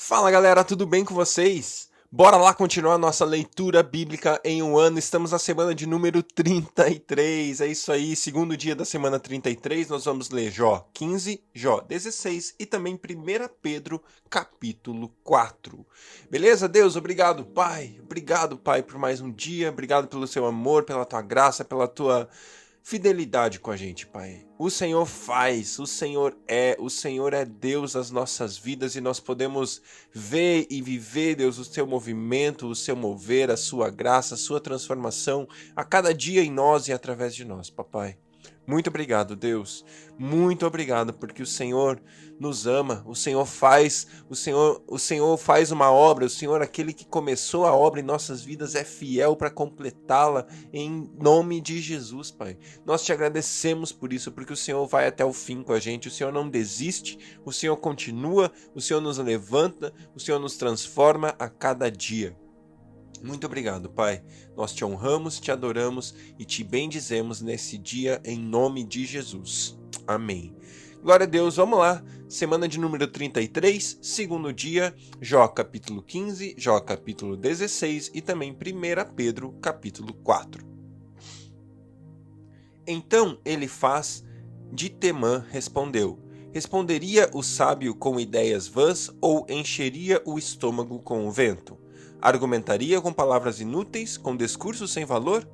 Fala galera, tudo bem com vocês? Bora lá continuar nossa leitura bíblica em um ano. Estamos na semana de número 33. É isso aí, segundo dia da semana 33. Nós vamos ler Jó 15, Jó 16 e também 1 Pedro, capítulo 4. Beleza, Deus? Obrigado, Pai. Obrigado, Pai, por mais um dia. Obrigado pelo seu amor, pela tua graça, pela tua fidelidade com a gente, Pai. O Senhor faz, o Senhor é Deus das nossas vidas e nós podemos ver e viver, Deus, o seu movimento, o seu mover, a sua graça, a sua transformação a cada dia em nós e através de nós, Papai. Muito obrigado, Deus. Muito obrigado, porque o Senhor nos ama, o Senhor faz uma obra, o Senhor, aquele que começou a obra em nossas vidas, é fiel para completá-la em nome de Jesus, Pai. Nós te agradecemos por isso, porque o Senhor vai até o fim com a gente, o Senhor não desiste, o Senhor continua, o Senhor nos levanta, o Senhor nos transforma a cada dia. Muito obrigado, Pai. Nós te honramos, te adoramos e te bendizemos nesse dia em nome de Jesus. Amém. Glória a Deus, vamos lá. Semana de número 33, segundo dia, Jó capítulo 15, Jó capítulo 16 e também 1 Pedro capítulo 4. Então Elifaz de Temã respondeu: Responderia o sábio com ideias vãs ou encheria o estômago com o vento? Argumentaria com palavras inúteis, com discursos sem valor?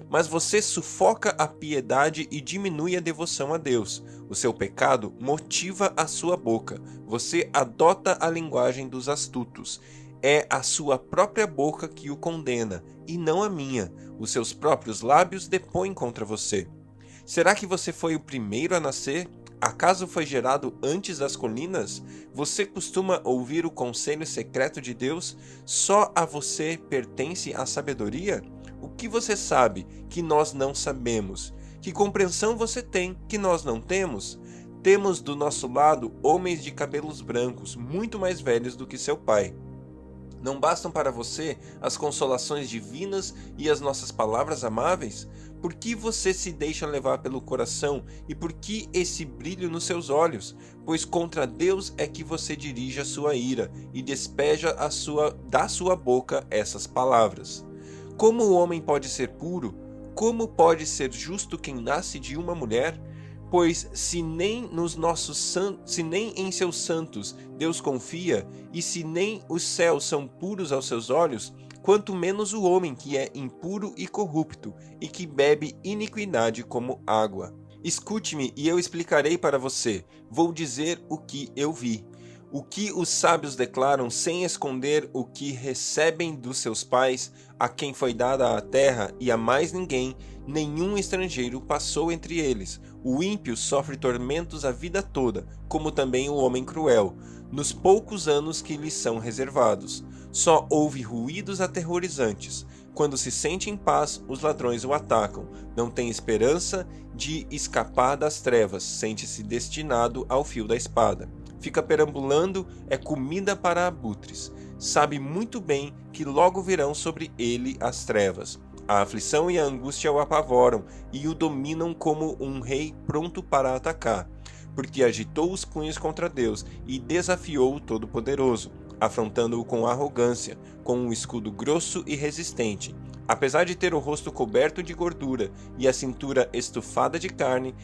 Mas você sufoca a piedade e diminui a devoção a Deus. O seu pecado motiva a sua boca. Você adota a linguagem dos astutos. É a sua própria boca que o condena, e não a minha. Os seus próprios lábios depõem contra você. Será que você foi o primeiro a nascer? Acaso foi gerado antes das colinas? Você costuma ouvir o conselho secreto de Deus? Só a você pertence a sabedoria? O que você sabe que nós não sabemos? Que compreensão você tem que nós não temos? Temos do nosso lado homens de cabelos brancos, muito mais velhos do que seu pai. Não bastam para você as consolações divinas e as nossas palavras amáveis? Por que você se deixa levar pelo coração e por que esse brilho nos seus olhos? Pois contra Deus é que você dirige a sua ira e despeja da sua boca essas palavras. Como o homem pode ser puro? Como pode ser justo quem nasce de uma mulher? Pois se nem em seus santos Deus confia, e se nem os céus são puros aos seus olhos, quanto menos o homem que é impuro e corrupto, e que bebe iniquidade como água. Escute-me e eu explicarei para você, vou dizer o que eu vi. O que os sábios declaram sem esconder o que recebem dos seus pais, a quem foi dada a terra e a mais ninguém, nenhum estrangeiro passou entre eles. O ímpio sofre tormentos a vida toda, como também o homem cruel, nos poucos anos que lhes são reservados. Só ouve ruídos aterrorizantes. Quando se sente em paz, os ladrões o atacam. Não tem esperança de escapar das trevas, sente-se destinado ao fio da espada. Fica perambulando, é comida para abutres. Sabe muito bem que logo virão sobre ele as trevas. A aflição e a angústia o apavoram e o dominam como um rei pronto para atacar, porque agitou os punhos contra Deus e desafiou o Todo-Poderoso, afrontando-o com arrogância, com um escudo grosso e resistente. Apesar de ter o rosto coberto de gordura e a cintura estufada de carne,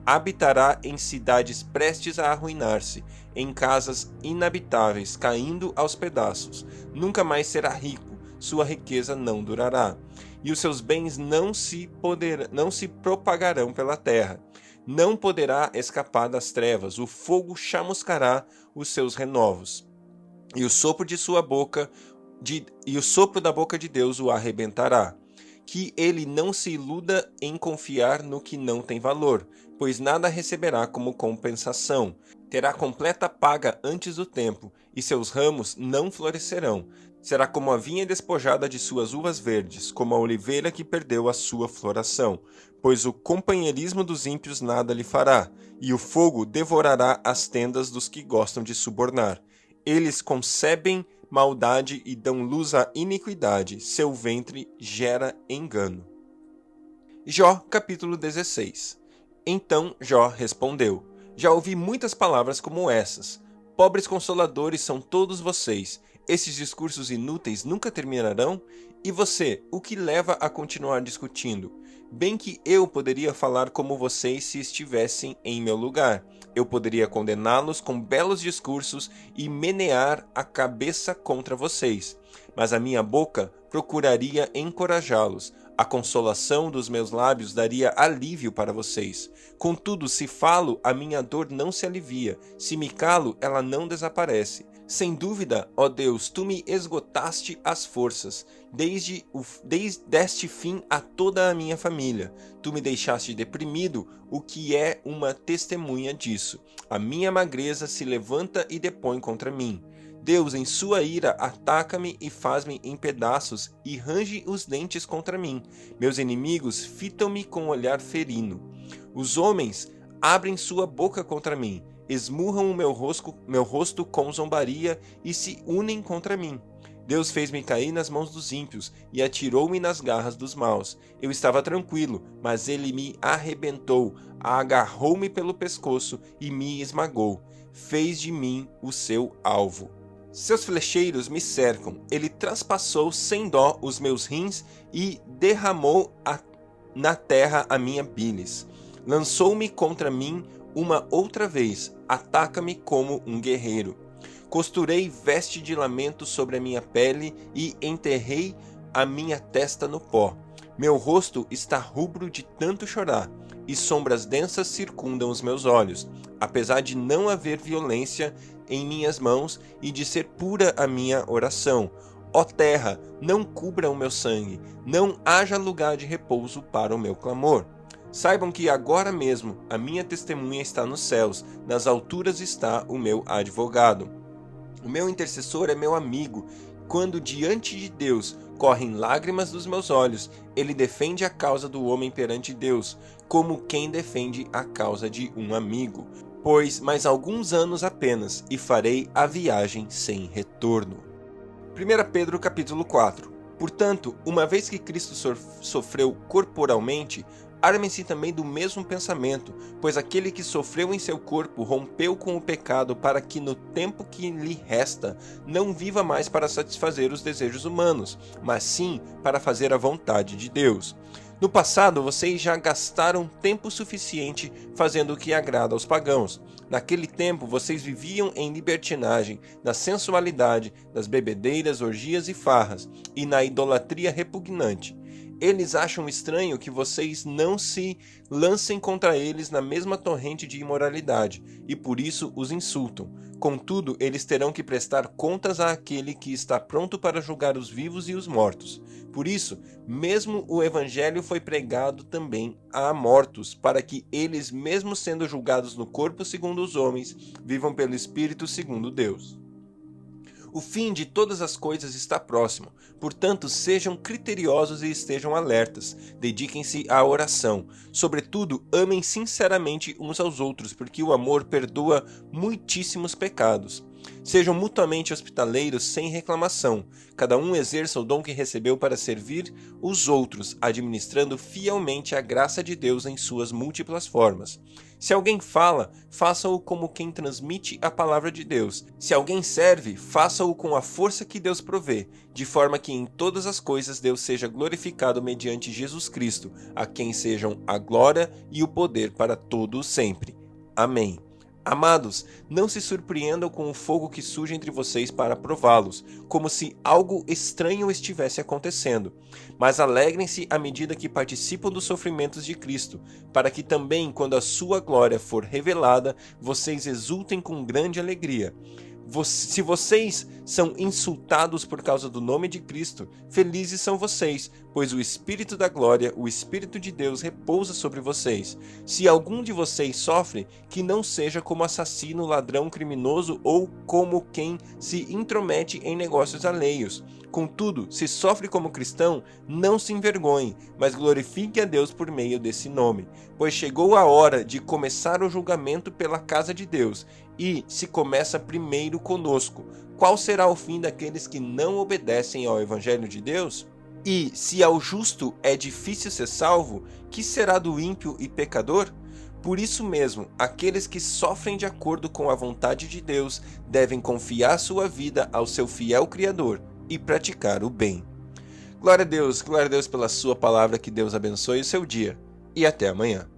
habitará em cidades prestes a arruinar-se, em casas inabitáveis, caindo aos pedaços. Nunca mais será rico, sua riqueza não durará, e os seus bens não se propagarão pela terra. Não poderá escapar das trevas, o fogo chamuscará os seus renovos, e o sopro da boca de Deus o arrebentará. Que ele não se iluda em confiar no que não tem valor, pois nada receberá como compensação. Terá completa paga antes do tempo, e seus ramos não florescerão. Será como a vinha despojada de suas uvas verdes, como a oliveira que perdeu a sua floração. Pois o companheirismo dos ímpios nada lhe fará, e o fogo devorará as tendas dos que gostam de subornar. Eles concebem maldade e dão luz à iniquidade, seu ventre gera engano. Jó, capítulo 16. Então Jó respondeu: Já ouvi muitas palavras como essas. pobres consoladores são todos vocês. Esses discursos inúteis nunca terminarão? E você, o que leva a continuar discutindo? Bem que eu poderia falar como vocês se estivessem em meu lugar. Eu poderia condená-los com belos discursos e menear a cabeça contra vocês. Mas a minha boca procuraria encorajá-los. A consolação dos meus lábios daria alívio para vocês. Contudo, se falo, a minha dor não se alivia. Se me calo, ela não desaparece. Sem dúvida, ó Deus, tu me esgotaste as forças, deste fim a toda a minha família. Tu me deixaste deprimido, o que é uma testemunha disso. A minha magreza se levanta e depõe contra mim. Deus, em sua ira, ataca-me e faz-me em pedaços e range os dentes contra mim. Meus inimigos fitam-me com olhar ferino. Os homens abrem sua boca contra mim. Esmurram o meu rosto com zombaria e se unem contra mim. Deus fez-me cair nas mãos dos ímpios e atirou-me nas garras dos maus. Eu estava tranquilo, mas ele me arrebentou, agarrou-me pelo pescoço e me esmagou. Fez de mim o seu alvo. Seus flecheiros me cercam. Ele traspassou sem dó os meus rins e derramou na terra a minha bilis. Lançou-me contra mim uma outra vez, ataca-me como um guerreiro. Costurei veste de lamento sobre a minha pele e enterrei a minha testa no pó. Meu rosto está rubro de tanto chorar, e sombras densas circundam os meus olhos, apesar de não haver violência em minhas mãos e de ser pura a minha oração. Ó terra, não cubra o meu sangue, não haja lugar de repouso para o meu clamor. Saibam que agora mesmo a minha testemunha está nos céus, nas alturas está o meu advogado. O meu intercessor é meu amigo. Quando diante de Deus correm lágrimas dos meus olhos, ele defende a causa do homem perante Deus, como quem defende a causa de um amigo. Pois mais alguns anos apenas, e farei a viagem sem retorno. 1 Pedro capítulo 4. Portanto, uma vez que Cristo sofreu corporalmente, armem-se também do mesmo pensamento, pois aquele que sofreu em seu corpo rompeu com o pecado para que no tempo que lhe resta não viva mais para satisfazer os desejos humanos, mas sim para fazer a vontade de Deus. No passado, vocês já gastaram tempo suficiente fazendo o que agrada aos pagãos. Naquele tempo, vocês viviam em libertinagem, na sensualidade, nas bebedeiras, orgias e farras, e na idolatria repugnante. Eles acham estranho que vocês não se lancem contra eles na mesma torrente de imoralidade, e por isso os insultam. Contudo, eles terão que prestar contas àquele que está pronto para julgar os vivos e os mortos. Por isso, mesmo o evangelho foi pregado também a mortos, para que eles, mesmo sendo julgados no corpo segundo os homens, vivam pelo Espírito segundo Deus. O fim de todas as coisas está próximo, portanto sejam criteriosos e estejam alertas, dediquem-se à oração. Sobretudo, amem sinceramente uns aos outros, porque o amor perdoa muitíssimos pecados. Sejam mutuamente hospitaleiros sem reclamação, cada um exerça o dom que recebeu para servir os outros, administrando fielmente a graça de Deus em suas múltiplas formas. Se alguém fala, faça-o como quem transmite a palavra de Deus. Se alguém serve, faça-o com a força que Deus provê, de forma que em todas as coisas Deus seja glorificado mediante Jesus Cristo, a quem sejam a glória e o poder para todo o sempre. Amém. Amados, não se surpreendam com o fogo que surge entre vocês para prová-los, como se algo estranho estivesse acontecendo. Mas alegrem-se à medida que participam dos sofrimentos de Cristo, para que também, quando a sua glória for revelada, vocês exultem com grande alegria. Se vocês são insultados por causa do nome de Cristo, felizes são vocês, pois o Espírito da glória, o Espírito de Deus, repousa sobre vocês. Se algum de vocês sofre, que não seja como assassino, ladrão, criminoso ou como quem se intromete em negócios alheios. Contudo, se sofre como cristão, não se envergonhe, mas glorifique a Deus por meio desse nome. Pois chegou a hora de começar o julgamento pela casa de Deus, e se começa primeiro conosco. Qual será o fim daqueles que não obedecem ao Evangelho de Deus? E se ao justo é difícil ser salvo, que será do ímpio e pecador? Por isso mesmo, aqueles que sofrem de acordo com a vontade de Deus devem confiar sua vida ao seu fiel Criador e praticar o bem. Glória a Deus pela sua palavra, que Deus abençoe o seu dia e até amanhã.